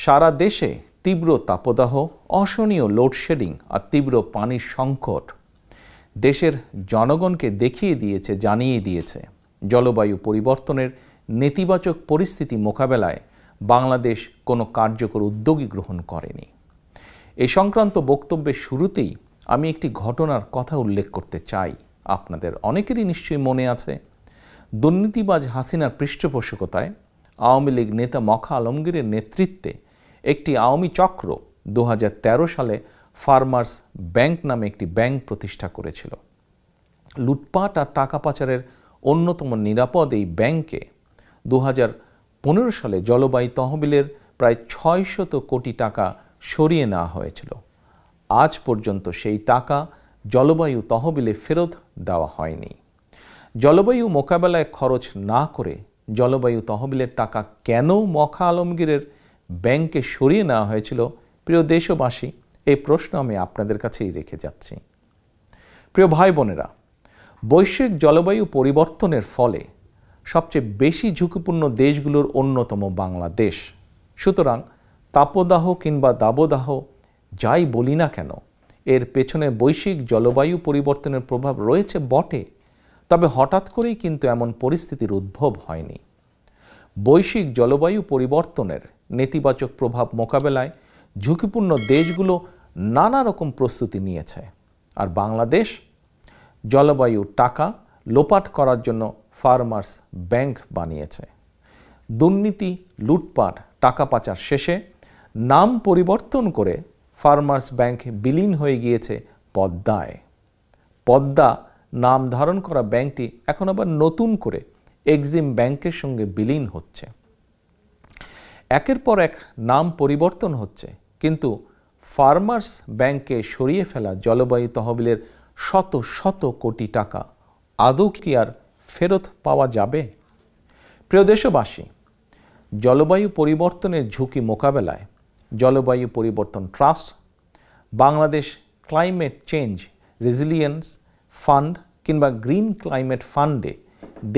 সারা দেশে তীব্র তাপদাহ, অসহনীয় লোডশেডিং আর তীব্র পানির সংকট দেশের জনগণকে জানিয়ে দিয়েছে জলবায়ু পরিবর্তনের নেতিবাচক পরিস্থিতি মোকাবেলায় বাংলাদেশ কোনো কার্যকর উদ্যোগই গ্রহণ করেনি। এই সংক্রান্ত বক্তব্যের শুরুতেই আমি একটি ঘটনার কথা উল্লেখ করতে চাই। আপনাদের অনেকেরই নিশ্চয়ই মনে আছে, দুর্নীতিবাজ হাসিনার পৃষ্ঠপোষকতায় আওয়ামী লীগ নেতা মখা আলমগীরের নেতৃত্বে একটি আওয়ামী চক্র 2013 সালে ফার্মার্স ব্যাংক নামে একটি ব্যাংক প্রতিষ্ঠা করেছিল। লুটপাট আর টাকা পাচারের অন্যতম নিরাপদ এই ব্যাংকে 2015 সালে জলবায়ু তহবিলের প্রায় 600 কোটি টাকা সরিয়ে নেওয়া হয়েছিল। আজ পর্যন্ত সেই টাকা জলবায়ু তহবিলে ফেরত দেওয়া হয়নি। জলবায়ু মোকাবেলায় খরচ না করে জলবায়ু তহবিলের টাকা কেন মখা আলমগীরের ব্যাংকে সরিয়ে নেওয়া হয়েছিল? প্রিয় দেশবাসী, এই প্রশ্ন আমি আপনাদের কাছেই রেখে যাচ্ছি। প্রিয় ভাই বোনেরা, বৈশ্বিক জলবায়ু পরিবর্তনের ফলে সবচেয়ে বেশি ঝুঁকিপূর্ণ দেশগুলোর অন্যতম বাংলাদেশ। সুতরাং তাপদাহ কিংবা দাবদাহ যাই বলি না কেন, এর পেছনে বৈশ্বিক জলবায়ু পরিবর্তনের প্রভাব রয়েছে বটে, তবে হঠাৎ করেই কিন্তু এমন পরিস্থিতির উদ্ভব হয়নি। বৈশ্বিক জলবায়ু পরিবর্তনের নেতিবাচক প্রভাব মোকাবেলায় ঝুঁকিপূর্ণ দেশগুলো নানা রকম প্রস্তুতি নিয়েছে, আর বাংলাদেশ জলবায়ু টাকা লোপাট করার জন্য ফার্মার্স ব্যাংক বানিয়েছে। দুর্নীতি, লুটপাট, টাকা পাচার শেষে নাম পরিবর্তন করে ফার্মার্স ব্যাংক বিলীন হয়ে গিয়েছে পদ্মায়। পদ্মা নাম ধারণ করা ব্যাংকটি এখন আবার নতুন করে এক্সিম ব্যাংকের সঙ্গে বিলীন হচ্ছে। একের পর এক নাম পরিবর্তন হচ্ছে, কিন্তু ফার্মার্স ব্যাংকে সরিয়ে ফেলা জলবায়ু তহবিলের শত শত কোটি টাকা আদৌ কি আর ফেরত পাওয়া যাবে? প্রিয় দেশবাসী, জলবায়ু পরিবর্তনের ঝুঁকি মোকাবেলায় জলবায়ু পরিবর্তন trust, Bangladesh climate change resilience fund কিংবা গ্রিন ক্লাইমেট ফান্ডে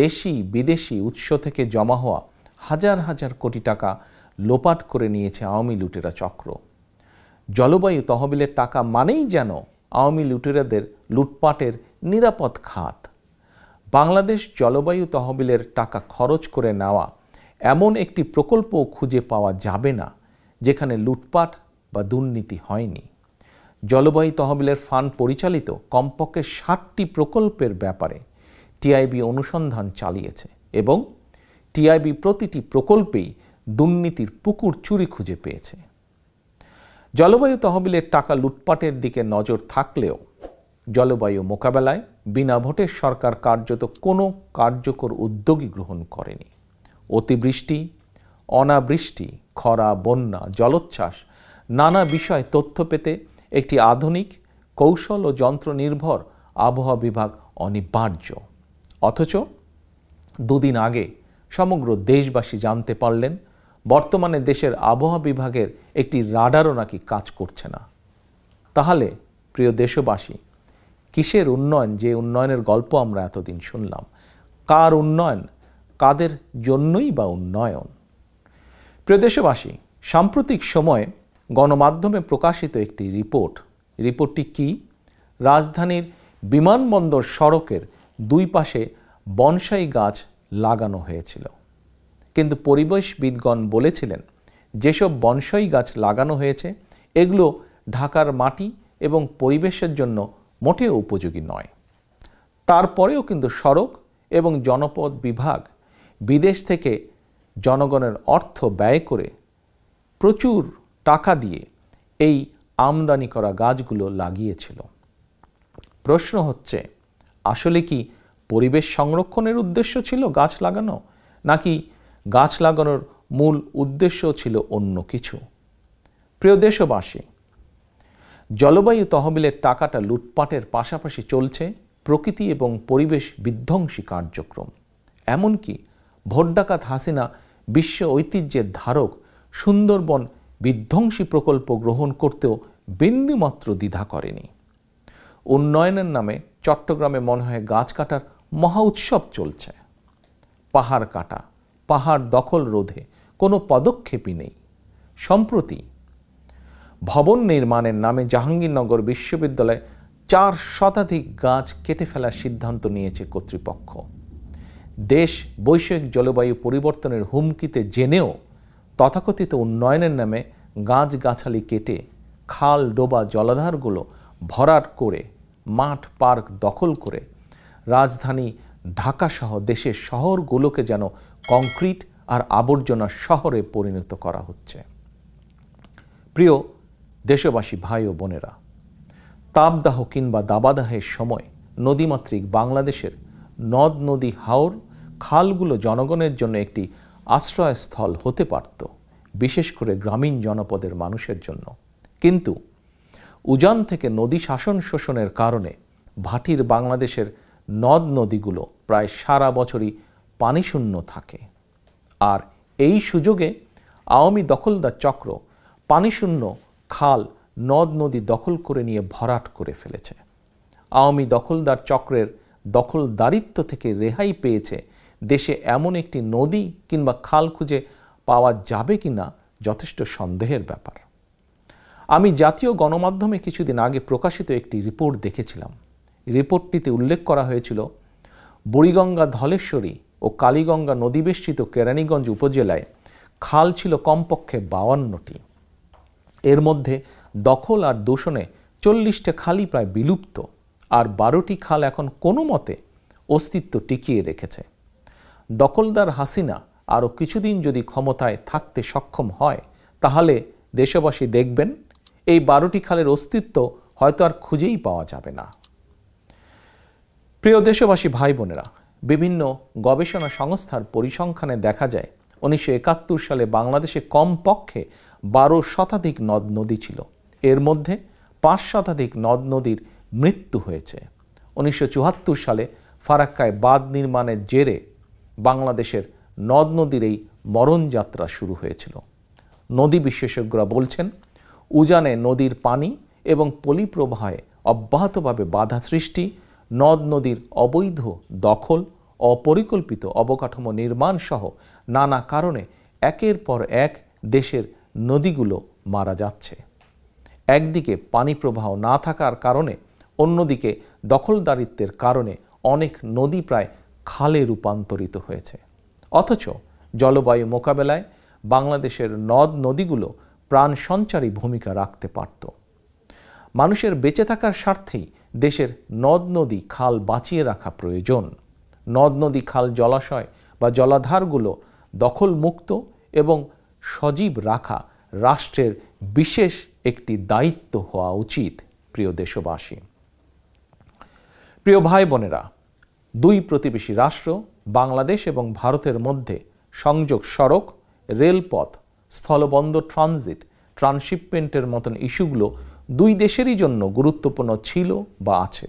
দেশি বিদেশি উৎস থেকে জমা হওয়া হাজার হাজার কোটি টাকা লোপাট করে নিয়েছে আওয়ামী লুটেরা চক্র। জলবায়ু তহবিলের টাকা মানেই যেন আওয়ামী লুটেরাদের লুটপাটের নিরাপদ খাত। বাংলাদেশ জলবায়ু তহবিলের টাকা খরচ করে নেওয়া এমন একটি প্রকল্প খুঁজে পাওয়া যাবে না যেখানে লুটপাট বা দুর্নীতি হয়নি। জলবায়ু তহবিলের ফান্ড পরিচালিত কমপক্ষে 60টি প্রকল্পের ব্যাপারে টিআইবি অনুসন্ধান চালিয়েছে এবং টিআইবি প্রতিটি প্রকল্পেই দুর্নীতির পুকুর চুরি খুঁজে পেয়েছে। জলবায়ু তহবিলের টাকা লুটপাটের দিকে নজর থাকলেও জলবায়ু মোকাবেলায় বিনা ভোটের সরকার কার্যত কোনো কার্যকর উদ্যোগই গ্রহণ করেনি। অতিবৃষ্টি, অনাবৃষ্টি, খরা, বন্যা, জলোচ্ছ্বাস নানা বিষয় তথ্য পেতে একটি আধুনিক কৌশল ও যন্ত্র নির্ভর আবহাওয়া বিভাগ অনিবার্য। অথচ দুদিন আগে সমগ্র দেশবাসী জানতে পারলেন বর্তমানে দেশের আবহাওয়া বিভাগের একটি রাডারও নাকি কাজ করছে না। তাহলে প্রিয় দেশবাসী, কিসের উন্নয়ন? যে উন্নয়নের গল্প আমরা এতদিন শুনলাম, কার উন্নয়ন? কাদের জন্যই বা উন্নয়ন? প্রিয় দেশবাসী, সাম্প্রতিক সময়ে গণমাধ্যমে প্রকাশিত একটি রিপোর্টটি কি? রাজধানীর বিমানবন্দর সড়কের দুই পাশে বনসাই গাছ লাগানো হয়েছিল, কিন্তু পরিবেশবিদগণ বলেছিলেন যেসব বনসাই গাছ লাগানো হয়েছে এগুলো ঢাকার মাটি এবং পরিবেশের জন্য মোটেও উপযোগী নয়। তারপরেও কিন্তু সড়ক এবং জনপথ বিভাগ বিদেশ থেকে জনগণের অর্থ ব্যয় করে প্রচুর টাকা দিয়ে এই আমদানি করা গাছগুলো লাগিয়েছিল। প্রশ্ন হচ্ছে, আসলে কি পরিবেশ সংরক্ষণের উদ্দেশ্য ছিল গাছ লাগানো, নাকি গাছ লাগানোর মূল উদ্দেশ্য ছিল অন্য কিছু? প্রিয় দেশবাসী, জলবায়ু তহবিলের টাকাটা লুটপাটের পাশাপাশি চলছে প্রকৃতি এবং পরিবেশ বিধ্বংসী কার্যক্রম। এমনকি ভোট ডাকাত হাসিনা বিশ্ব ঐতিহ্যের ধারক সুন্দরবন বিধ্বংসী প্রকল্প গ্রহণ করতেও বিন্দুমাত্র দ্বিধা করেনি। উন্নয়নের নামে চট্টগ্রামে মনে হয় গাছ কাটার মহা উৎসব চলছে। পাহাড় কাটা, পাহাড় দখল রোধে কোনো পদক্ষেপই নেই। সম্প্রতি ভবন নির্মাণের নামে জাহাঙ্গীরনগর বিশ্ববিদ্যালয়ে 4 শতাধিক গাছ কেটে ফেলার সিদ্ধান্ত নিয়েছে কর্তৃপক্ষ। দেশ বৈশ্বিক জলবায়ু পরিবর্তনের হুমকিতে জেনেও তথাকথিত উন্নয়নের নামে গাছগাছালি কেটে খাল ডোবা জলাধারগুলো ভরাট করে মাঠ পার্ক দখল করে রাজধানী ঢাকাসহ দেশের শহরগুলোকে যেন কংক্রিট আর আবর্জনার শহরে পরিণত করা হচ্ছে। প্রিয় দেশবাসী ভাই ও বোনেরা, তাপদাহ কিংবা দাবাদাহের সময় নদীমাতৃক বাংলাদেশের নদ নদী হাওর খালগুলো জনগণের জন্য একটি আশ্রয়স্থল হতে পারত, বিশেষ করে গ্রামীণ জনপদের মানুষের জন্য। কিন্তু উজান থেকে নদী শাসন শোষণের কারণে ভাটির বাংলাদেশের নদ নদীগুলো প্রায় সারা বছরই পানিশূন্য থাকে। আর এই সুযোগে আওয়ামী দখলদার চক্র পানিশূন্য খাল নদ নদী দখল করে নিয়ে ভরাট করে ফেলেছে। আওয়ামী দখলদার চক্রের দখলদারিত্ব থেকে রেহাই পেয়েছে দেশে এমন একটি নদী কিংবা খাল খুঁজে পাওয়া যাবে কিনা যথেষ্ট সন্দেহের ব্যাপার। আমি জাতীয় গণমাধ্যমে কিছুদিন আগে প্রকাশিত একটি রিপোর্ট দেখেছিলাম। রিপোর্টটিতে উল্লেখ করা হয়েছিল বুড়িগঙ্গা, ধলেশ্বরী ও কালীগঙ্গা নদীবেষ্টিত কেরানীগঞ্জ উপজেলায় খাল ছিল কমপক্ষে 52টি। এর মধ্যে দখল আর দূষণে 40টা খালই প্রায় বিলুপ্ত, আর 12টি খাল এখন কোনো মতে অস্তিত্ব টিকিয়ে রেখেছে। দখলদার হাসিনা আরও কিছুদিন যদি ক্ষমতায় থাকতে সক্ষম হয়, তাহলে দেশবাসী দেখবেন এই 12টি খালের অস্তিত্ব হয়তো আর খুঁজেই পাওয়া যাবে না। প্রিয় দেশবাসী ভাই বোনেরা, বিভিন্ন গবেষণা সংস্থার পরিসংখ্যানে দেখা যায় 1971 সালে বাংলাদেশে কমপক্ষে 12 শতাধিক নদ নদী ছিল। এর মধ্যে 5 শতাধিক নদ নদীর মৃত্যু হয়েছে। 1974 সালে ফারাক্কায় বাঁধ নির্মাণের জেরে বাংলাদেশের নদ নদীর এই মরণযাত্রা শুরু হয়েছিল। নদী বিশেষজ্ঞরা বলছেন, উজানে নদীর পানি এবং পলিপ্রবাহে অব্যাহতভাবে বাধা সৃষ্টি, নদ নদীর অবৈধ দখল, অপরিকল্পিত অবকাঠামো নির্মাণ সহ নানা কারণে একের পর এক দেশের নদীগুলো মারা যাচ্ছে। একদিকে পানি প্রবাহ না থাকার কারণে, অন্যদিকে দখলদারিত্বের কারণে অনেক নদী প্রায় খালে রূপান্তরিত হয়েছে। অথচ জলবায়ু মোকাবেলায় বাংলাদেশের নদ নদীগুলো প্রাণ সঞ্চারী ভূমিকা রাখতে পারত। মানুষের বেঁচে থাকার স্বার্থেই দেশের নদ নদী খাল বাঁচিয়ে রাখা প্রয়োজন। নদ নদী খাল জলাশয় বা জলাধারগুলো দখলমুক্ত এবং সজীব রাখা রাষ্ট্রের বিশেষ একটি দায়িত্ব হওয়া উচিত। প্রিয় দেশবাসী, প্রিয় ভাই বোনেরা, 2 প্রতিবেশী রাষ্ট্র বাংলাদেশ এবং ভারতের মধ্যে সংযোগ সড়ক, রেলপথ, স্থলবন্দর, ট্রান্সশিপমেন্টের মতন ইস্যুগুলো 2 দেশেরই জন্য গুরুত্বপূর্ণ ছিল বা আছে।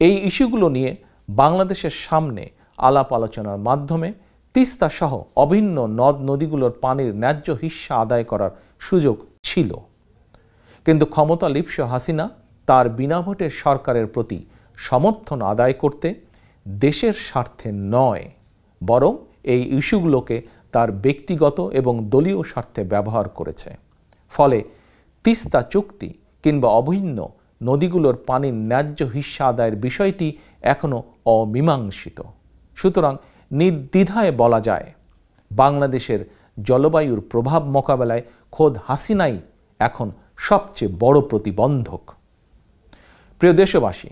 এই ইস্যুগুলো নিয়ে বাংলাদেশের সামনে আলাপ আলোচনার মাধ্যমে তিস্তা সহ অভিন্ন নদ নদীগুলোর পানির ন্যায্য হিস্সা আদায় করার সুযোগ ছিল। কিন্তু ক্ষমতা লিপ্স হাসিনা তার বিনা ভোটের সরকারের প্রতি সমর্থন আদায় করতে দেশের স্বার্থে নয়, বরং এই ইস্যুগুলোকে তার ব্যক্তিগত এবং দলীয় স্বার্থে ব্যবহার করেছে। ফলে তিস্তা চুক্তি কিংবা অভিন্ন নদীগুলোর পানির ন্যায্য হিস্সা আদায়ের বিষয়টি এখনও অমীমাংসিত। সুতরাং নির্দ্বিধায় বলা যায়, বাংলাদেশের জলবায়ুর প্রভাব মোকাবেলায় খোদ হাসিনাই এখন সবচেয়ে বড় প্রতিবন্ধক। প্রিয় দেশবাসী,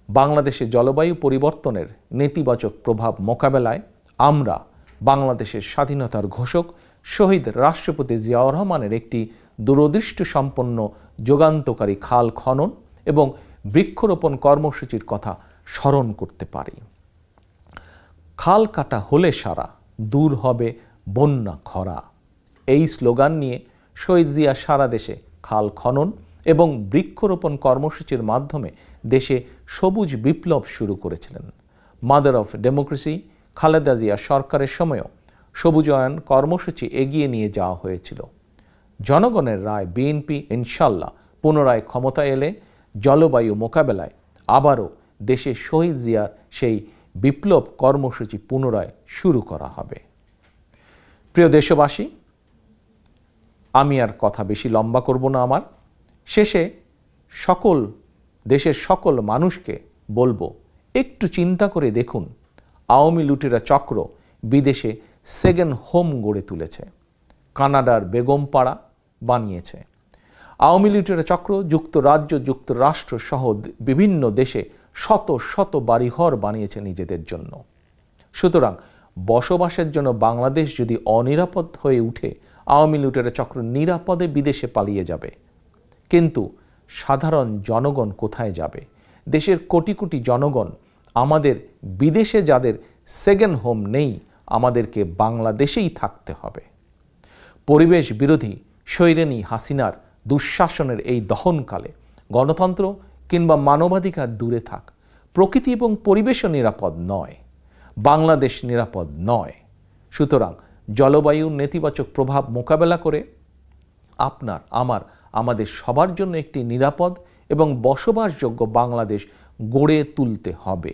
বাংলাদেশে জলবায়ু পরিবর্তনের নেতিবাচক প্রভাব মোকাবেলায় আমরা বাংলাদেশের স্বাধীনতার ঘোষক শহীদ রাষ্ট্রপতি জিয়াউর রহমানের একটি দূরদৃষ্টি সম্পন্ন যুগান্তকারী খাল খনন এবং বৃক্ষরোপণ কর্মসূচির কথা স্মরণ করতে পারি। খাল কাটা হলে সারা, দূর হবে বন্যা খরা, এই স্লোগান নিয়ে শহীদ জিয়া সারা দেশে খাল খনন এবং বৃক্ষরোপণ কর্মসূচির মাধ্যমে দেশে সবুজ বিপ্লব শুরু করেছিলেন। Mother of democracy Khaleda Zia সরকারের সময়ও সবুজায়ন কর্মসূচি এগিয়ে নিয়ে যাওয়া হয়েছিল। জনগণের রায় বিএনপি ইনশাল্লাহ পুনরায় ক্ষমতায় এলে জলবায়ু মোকাবেলায় আবারও দেশে শহীদ জিয়ার সেই বিপ্লব কর্মসূচি পুনরায় শুরু করা হবে। প্রিয় দেশবাসী, আমি আর কথা বেশি লম্বা করব না। আমার শেষে দেশের সকল মানুষকে বলবো, একটু চিন্তা করে দেখুন, আওয়ামী লুটেরা চক্র বিদেশে সেকেন্ড হোম গড়ে তুলেছে, কানাডার বেগমপাড়া বানিয়েছে। আওয়ামী লুটেরা চক্র যুক্তরাজ্য, যুক্তরাষ্ট্র সহ বিভিন্ন দেশে শত শত বাড়িঘর বানিয়েছে নিজেদের জন্য। সুতরাং বসবাসের জন্য বাংলাদেশ যদি অনিরাপদ হয়ে উঠে, আওয়ামী লুটেরা চক্র নিরাপদে বিদেশে পালিয়ে যাবে। কিন্তু সাধারণ জনগণ কোথায় যাবে? দেশের কোটি কোটি জনগণ, আমাদের বিদেশে যাদের সেকেন্ড হোম নেই, আমাদেরকে বাংলাদেশেই থাকতে হবে। পরিবেশ বিরোধী স্বৈরানী হাসিনার দুঃশাসনের এই দহনকালে গণতন্ত্র কিংবা মানবাধিকার দূরে থাক, প্রকৃতি এবং পরিবেশও নিরাপদ নয়, বাংলাদেশ নিরাপদ নয়। সুতরাং জলবায়ুর নেতিবাচক প্রভাব মোকাবেলা করে আমাদের সবার জন্য একটি নিরাপদ এবং বসবাসযোগ্য বাংলাদেশ গড়ে তুলতে হবে।